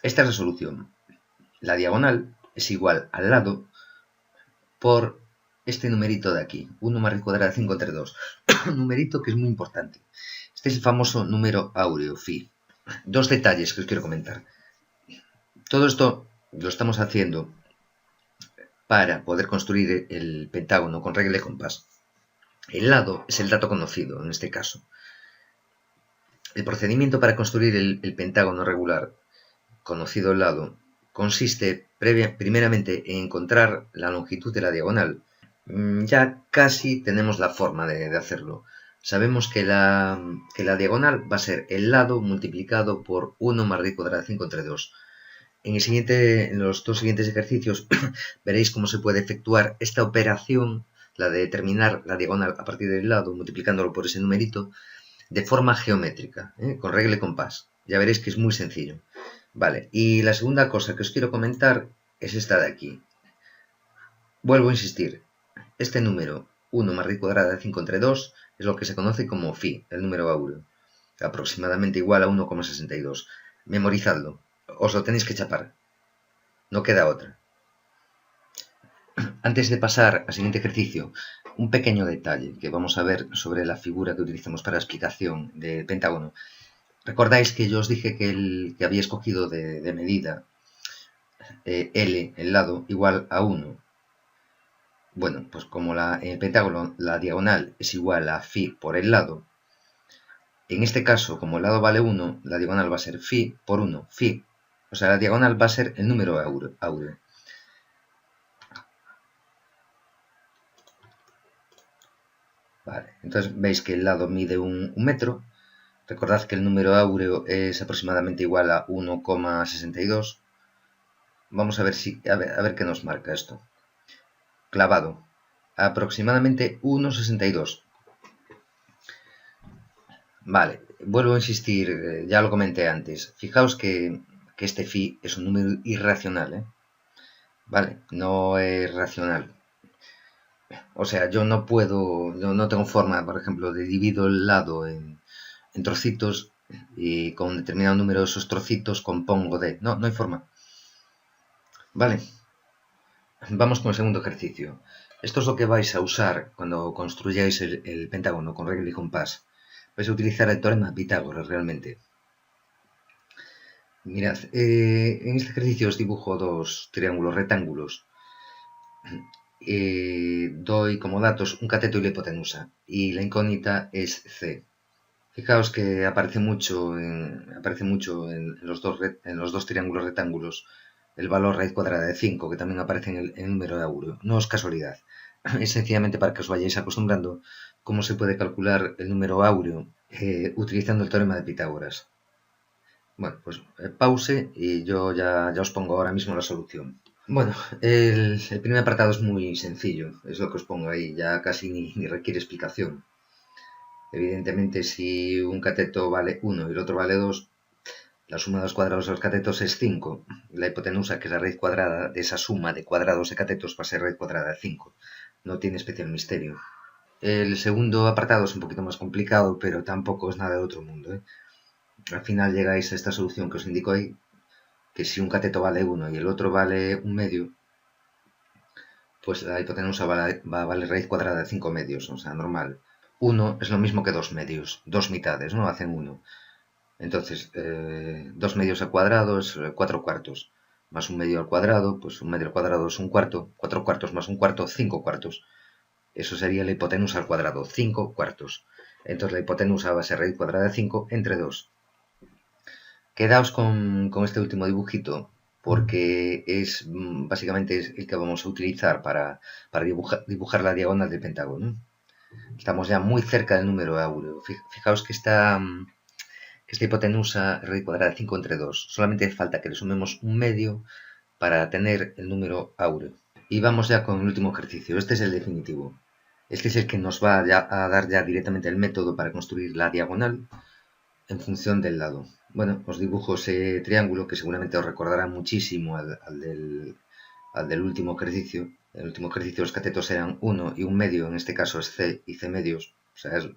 Esta es la solución. La diagonal es igual al lado por este numerito de aquí. 1 más raíz cuadrada de 5 entre 2. Un numerito que es muy importante. Este es el famoso número áureo, phi. Dos detalles que os quiero comentar. Todo esto lo estamos haciendo para poder construir el pentágono con regla de compás. El lado es el dato conocido, en este caso. El procedimiento para construir el pentágono regular, conocido el lado, consiste primeramente en encontrar la longitud de la diagonal. Ya casi tenemos la forma de hacerlo. Sabemos que la diagonal va a ser el lado multiplicado por 1 más raíz cuadrada de 5 entre 2. En los dos siguientes ejercicios veréis cómo se puede efectuar esta operación, la de determinar la diagonal a partir del lado, multiplicándolo por ese numerito, de forma geométrica, con regla y compás. Ya veréis que es muy sencillo. Vale, y la segunda cosa que os quiero comentar es esta de aquí. Vuelvo a insistir, este número, 1 más raíz cuadrada de 5 entre 2, es lo que se conoce como phi, el número áureo, aproximadamente igual a 1,62. Memorizadlo. Os lo tenéis que chapar. No queda otra. Antes de pasar al siguiente ejercicio, un pequeño detalle que vamos a ver sobre la figura que utilizamos para la explicación del pentágono. ¿Recordáis que yo os dije que había escogido de medida L, el lado, igual a 1? Bueno, pues como en el pentágono la diagonal es igual a phi por el lado, en este caso, como el lado vale 1, la diagonal va a ser phi por 1, phi. O sea, la diagonal va a ser el número áureo. Vale, entonces veis que el lado mide un metro. Recordad que el número áureo es aproximadamente igual a 1,62. Vamos a ver, a ver qué nos marca esto. Clavado. Aproximadamente 1,62. Vale, vuelvo a insistir, ya lo comenté antes. Fijaos que este phi es un número irracional, ¿eh? Vale, no es racional. O sea, yo no tengo forma, por ejemplo, de dividir el lado en trocitos y con determinado número de esos trocitos compongo de... No hay forma. Vale, vamos con el segundo ejercicio. Esto es lo que vais a usar cuando construyáis el pentágono con regla y compás. Vais a utilizar el teorema de Pitágoras realmente. Mirad, en este ejercicio os dibujo dos triángulos rectángulos. Doy como datos un cateto y la hipotenusa, y la incógnita es C. Fijaos que aparece mucho en los dos triángulos rectángulos el valor raíz cuadrada de 5, que también aparece en el número áureo. No es casualidad, es sencillamente para que os vayáis acostumbrando cómo se puede calcular el número áureo utilizando el teorema de Pitágoras. Bueno, pues pause y yo ya os pongo ahora mismo la solución. Bueno, el primer apartado es muy sencillo, es lo que os pongo ahí, ya casi ni requiere explicación. Evidentemente, si un cateto vale 1 y el otro vale 2, la suma de los cuadrados de los catetos es 5. La hipotenusa, que es la raíz cuadrada de esa suma de cuadrados de catetos, va a ser raíz cuadrada de 5. No tiene especial misterio. El segundo apartado es un poquito más complicado, pero tampoco es nada de otro mundo, ¿eh? Al final llegáis a esta solución que os indico ahí, que si un cateto vale 1 y el otro vale 1 medio, pues la hipotenusa va a valer raíz cuadrada de 5 medios, o sea, normal. 1 es lo mismo que 2 medios, 2 mitades, ¿no? Hacen 1. Entonces, 2 medios al cuadrado es 4 cuartos, más 1 medio al cuadrado, pues 1 medio al cuadrado es 1 cuarto, 4 cuartos más 1 cuarto, 5 cuartos. Eso sería la hipotenusa al cuadrado, 5 cuartos. Entonces la hipotenusa va a ser raíz cuadrada de 5 entre 2. Quedaos con este último dibujito, porque es básicamente el que vamos a utilizar para dibujar la diagonal del pentágono. Estamos ya muy cerca del número áureo. Fijaos que esta hipotenusa es raíz cuadrada de 5 entre 2. Solamente falta que le sumemos 1 medio para tener el número áureo. Y vamos ya con el último ejercicio. Este es el definitivo. Este es el que nos va a dar ya directamente el método para construir la diagonal en función del lado. Bueno, os dibujo ese triángulo que seguramente os recordará muchísimo al del último ejercicio. En el último ejercicio los catetos eran 1 y 1 medio, en este caso es C y C medios. O sea, es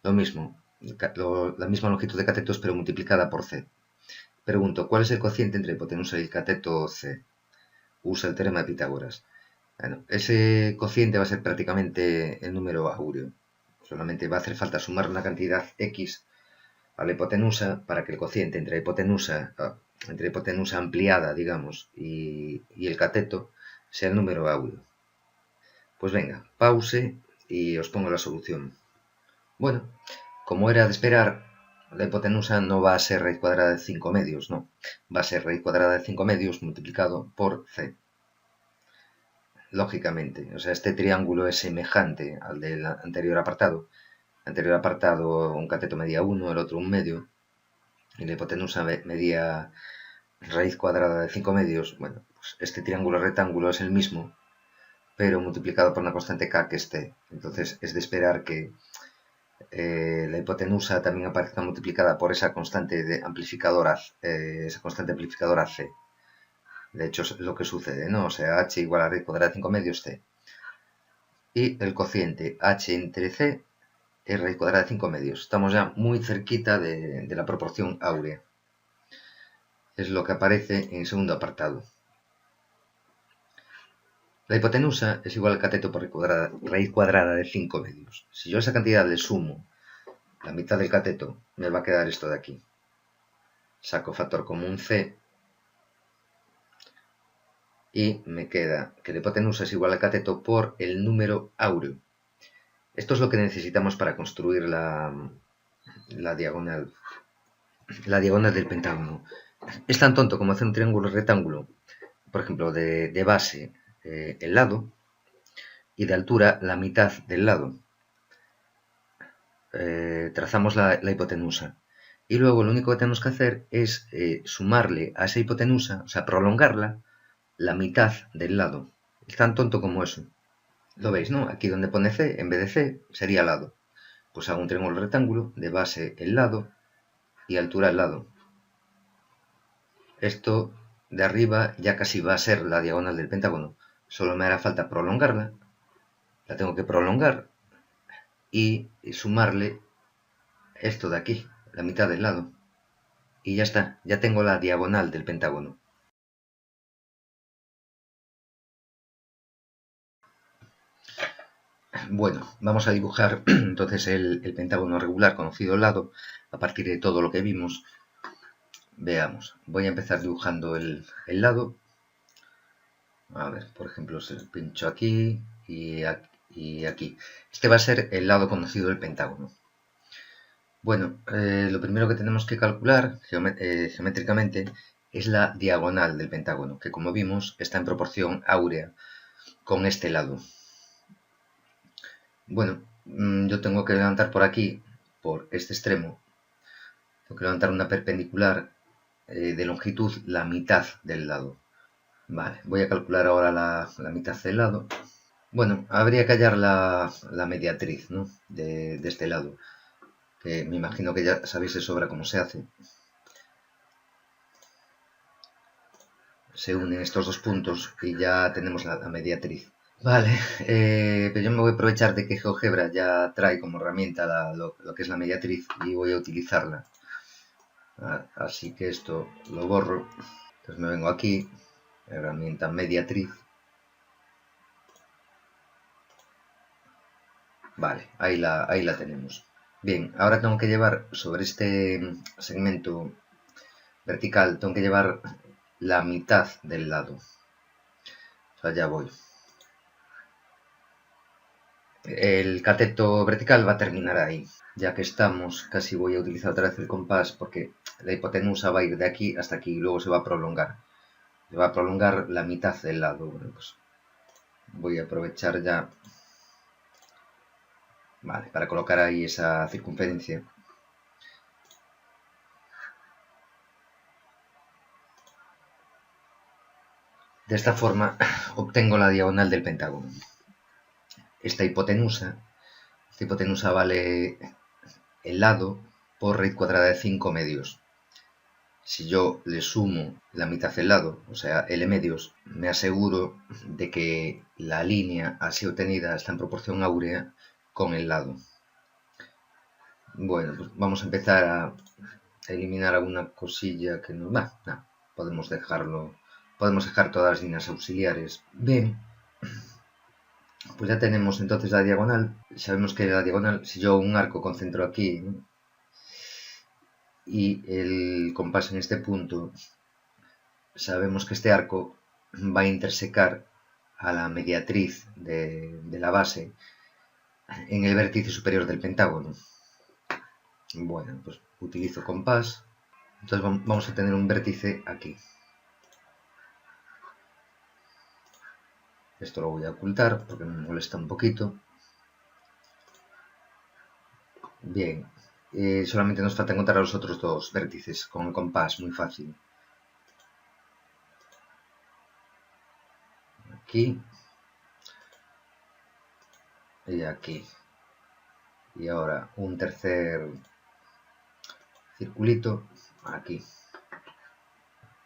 lo mismo, la misma longitud de catetos pero multiplicada por C. Pregunto, ¿cuál es el cociente entre la hipotenusa y el cateto C? Usa el teorema de Pitágoras. Bueno, ese cociente va a ser prácticamente el número áureo. Solamente va a hacer falta sumar una cantidad X a la hipotenusa para que el cociente entre la hipotenusa ampliada, digamos, y el cateto sea el número áureo. Pues venga, pause y os pongo la solución. Bueno, como era de esperar, la hipotenusa no va a ser raíz cuadrada de 5 medios, no. Va a ser raíz cuadrada de 5 medios multiplicado por C. Lógicamente, o sea, este triángulo es semejante al del anterior apartado. El anterior apartado, un cateto medía 1, el otro 1 medio, y la hipotenusa medía raíz cuadrada de 5 medios. Bueno, pues este triángulo rectángulo es el mismo, pero multiplicado por una constante k que es t. Entonces es de esperar que la hipotenusa también aparezca multiplicada por esa constante amplificadora c. De hecho es lo que sucede, ¿no? O sea, h igual a raíz cuadrada de 5 medios c. Y el cociente h entre c es raíz cuadrada de 5 medios. Estamos ya muy cerquita de la proporción áurea. Es lo que aparece en el segundo apartado. La hipotenusa es igual al cateto por raíz cuadrada de 5 medios. Si yo a esa cantidad le sumo la mitad del cateto, me va a quedar esto de aquí. Saco factor común c y me queda que la hipotenusa es igual al cateto por el número áureo. Esto es lo que necesitamos para construir la diagonal del pentágono. Es tan tonto como hacer un triángulo rectángulo, por ejemplo, de base el lado y de altura la mitad del lado. Trazamos la hipotenusa. Y luego lo único que tenemos que hacer es sumarle a esa hipotenusa, o sea, prolongarla, la mitad del lado. Es tan tonto como eso. Lo veis, ¿no? Aquí donde pone C, en vez de C, sería lado. Pues hago un triángulo rectángulo, de base el lado y altura el lado. Esto de arriba ya casi va a ser la diagonal del pentágono. Solo me hará falta prolongarla. La tengo que prolongar y sumarle esto de aquí, la mitad del lado. Y ya está, ya tengo la diagonal del pentágono. Bueno, vamos a dibujar entonces el pentágono regular conocido al lado a partir de todo lo que vimos. Veamos, voy a empezar dibujando el lado. A ver, por ejemplo, se pincho aquí y aquí. Este va a ser el lado conocido del pentágono. Bueno, lo primero que tenemos que calcular geométricamente es la diagonal del pentágono, que como vimos está en proporción áurea con este lado. Bueno, yo tengo que levantar por aquí, por este extremo, tengo que levantar una perpendicular de longitud la mitad del lado. Vale, voy a calcular ahora la mitad del lado. Bueno, habría que hallar la mediatriz, ¿no? de este lado, que me imagino que ya sabéis de sobra cómo se hace. Se unen estos dos puntos y ya tenemos la mediatriz. Vale, pero yo me voy a aprovechar de que GeoGebra ya trae como herramienta lo que es la mediatriz y voy a utilizarla. Así que esto lo borro. Entonces me vengo aquí, herramienta mediatriz. Vale, ahí la tenemos. Bien, ahora tengo que llevar sobre este segmento vertical, tengo que llevar la mitad del lado. O sea, ya voy. El cateto vertical va a terminar ahí. Ya que estamos, casi voy a utilizar otra vez el compás porque la hipotenusa va a ir de aquí hasta aquí y luego se va a prolongar. Se va a prolongar la mitad del lado. Bueno, pues voy a aprovechar ya, vale, para colocar ahí esa circunferencia. De esta forma obtengo la diagonal del pentágono. Esta hipotenusa vale el lado por raíz cuadrada de 5 medios. Si yo le sumo la mitad del lado, o sea, L medios, me aseguro de que la línea así obtenida está en proporción áurea con el lado. Bueno, pues vamos a empezar a eliminar alguna cosilla que no va. No, podemos dejar todas las líneas auxiliares. Bien, pues ya tenemos entonces la diagonal. Sabemos que la diagonal, si yo un arco concentro aquí, ¿no?, y el compás en este punto, sabemos que este arco va a intersecar a la mediatriz de la base en el vértice superior del pentágono. Bueno, pues utilizo compás. Entonces vamos a tener un vértice aquí. Esto lo voy a ocultar porque me molesta un poquito. Bien, solamente nos falta encontrar los otros dos vértices con el compás, muy fácil. Aquí y aquí. Y ahora un tercer circulito aquí.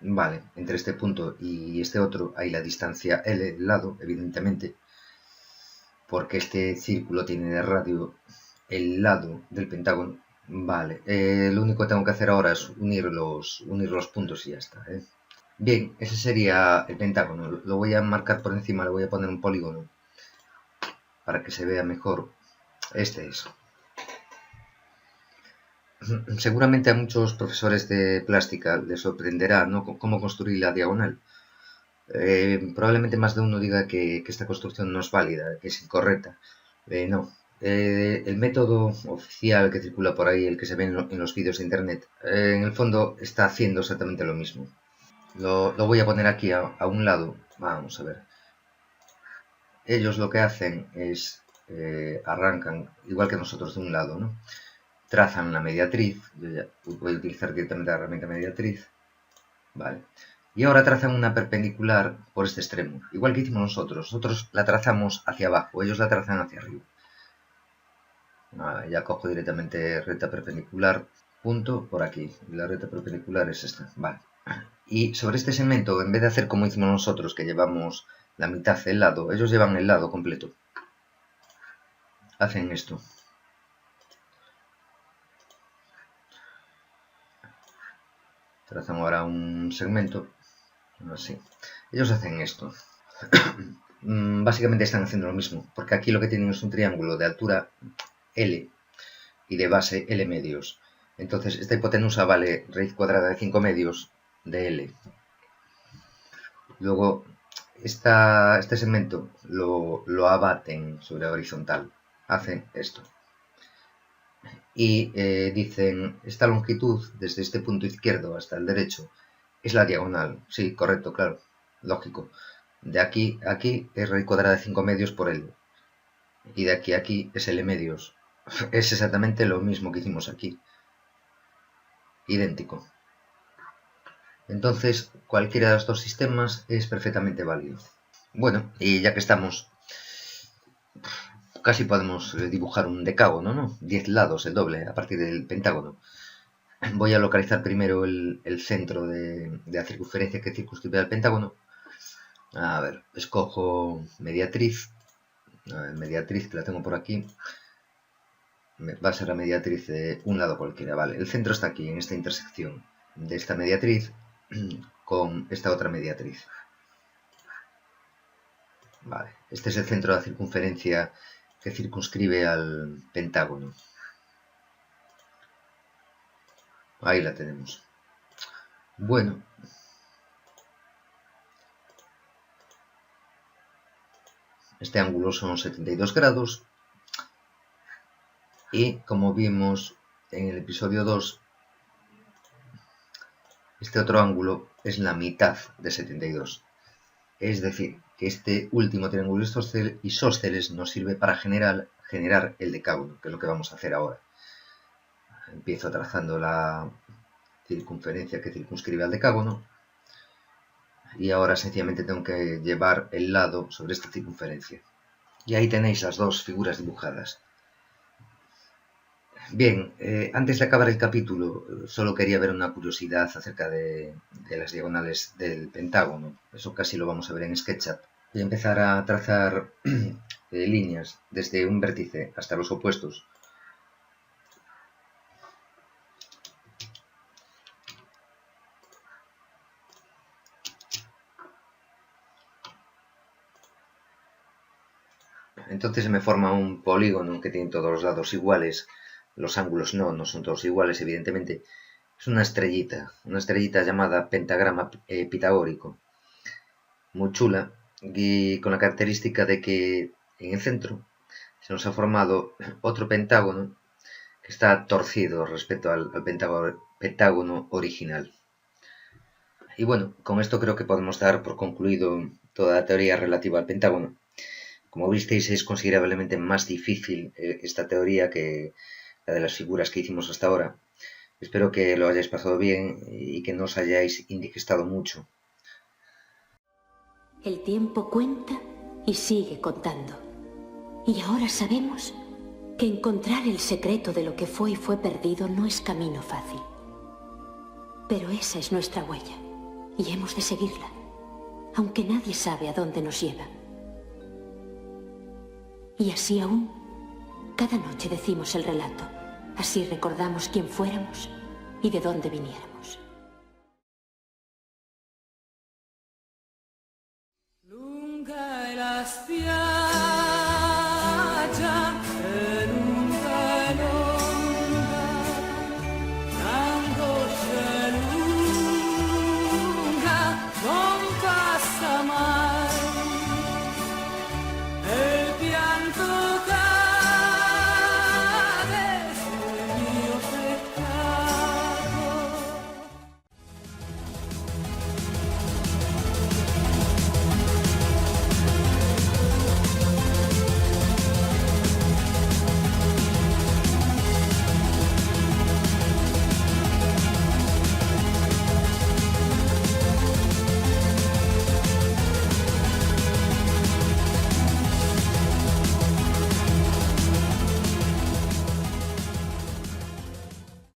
Vale, entre este punto y este otro hay la distancia L del lado, evidentemente, porque este círculo tiene de radio el lado del pentágono. Vale, lo único que tengo que hacer ahora es unir los puntos y ya está, ¿eh? Bien, ese sería el pentágono. Lo voy a marcar por encima, le voy a poner un polígono para que se vea mejor. Este es. Seguramente a muchos profesores de plástica les sorprenderá, ¿no?, cómo construir la diagonal. Probablemente más de uno diga que esta construcción no es válida, que es incorrecta. No. El método oficial que circula por ahí, el que se ve en los vídeos de internet, en el fondo está haciendo exactamente lo mismo. Lo voy a poner aquí a un lado. Vamos a ver. Ellos lo que hacen es arrancan, igual que nosotros, de un lado, ¿no? Trazan la mediatriz. Yo ya voy a utilizar directamente la herramienta mediatriz. Vale. Y ahora trazan una perpendicular por este extremo, igual que hicimos nosotros. Nosotros la trazamos hacia abajo, ellos la trazan hacia arriba. Vale, ya cojo directamente recta perpendicular, punto, por aquí. Y la recta perpendicular es esta. Vale. Y sobre este segmento, en vez de hacer como hicimos nosotros, que llevamos la mitad del lado, ellos llevan el lado completo. Hacen esto. Trazan ahora un segmento, así. Ellos hacen esto. Básicamente están haciendo lo mismo, porque aquí lo que tienen es un triángulo de altura L y de base L medios. Entonces esta hipotenusa vale raíz cuadrada de 5 medios de L. Luego este segmento lo abaten sobre la horizontal. Hacen esto. Y dicen, esta longitud desde este punto izquierdo hasta el derecho es la diagonal. Sí, correcto, claro, lógico. De aquí a aquí es raíz cuadrada de 5 medios por L. Y de aquí a aquí es L medios. Es exactamente lo mismo que hicimos aquí. Idéntico. Entonces, cualquiera de los dos sistemas es perfectamente válido. Bueno, y ya que estamos, casi podemos dibujar un decágono, ¿no? 10 lados, el doble, a partir del pentágono. Voy a localizar primero el centro de la circunferencia que circunscribe al pentágono. A ver, escojo mediatriz. A ver, mediatriz, que la tengo por aquí. Va a ser la mediatriz de un lado cualquiera, vale. El centro está aquí, en esta intersección de esta mediatriz con esta otra mediatriz. Vale, este es el centro de la circunferencia que circunscribe al pentágono. Ahí la tenemos. Bueno. Este ángulo son 72 grados. Y como vimos en el episodio 2, este otro ángulo es la mitad de 72. Es decir, que este último triángulo isósceles nos sirve para generar el decágono, que es lo que vamos a hacer ahora. Empiezo trazando la circunferencia que circunscribe al decágono. y ahora sencillamente tengo que llevar el lado sobre esta circunferencia. Y ahí tenéis las dos figuras dibujadas. Bien, antes de acabar el capítulo, solo quería ver una curiosidad acerca de las diagonales del pentágono. Eso casi lo vamos a ver en SketchUp. Voy a empezar a trazar líneas desde un vértice hasta los opuestos. Entonces se me forma un polígono que tiene todos los lados iguales. Los ángulos no son todos iguales, evidentemente. Es una estrellita llamada pentagrama pitagórico. Muy chula y con la característica de que en el centro se nos ha formado otro pentágono que está torcido respecto al pentágono original. Y bueno, con esto creo que podemos dar por concluido toda la teoría relativa al pentágono. Como visteis, es considerablemente más difícil esta teoría que la de las figuras que hicimos hasta ahora. Espero que lo hayáis pasado bien y que no os hayáis indigestado mucho. El tiempo cuenta y sigue contando. Y ahora sabemos que encontrar el secreto de lo que fue y fue perdido no es camino fácil. Pero esa es nuestra huella y hemos de seguirla, aunque nadie sabe a dónde nos lleva. Y así aún, cada noche decimos el relato. Así recordamos quién fuéramos y de dónde viniéramos. Lunga è la spiaggia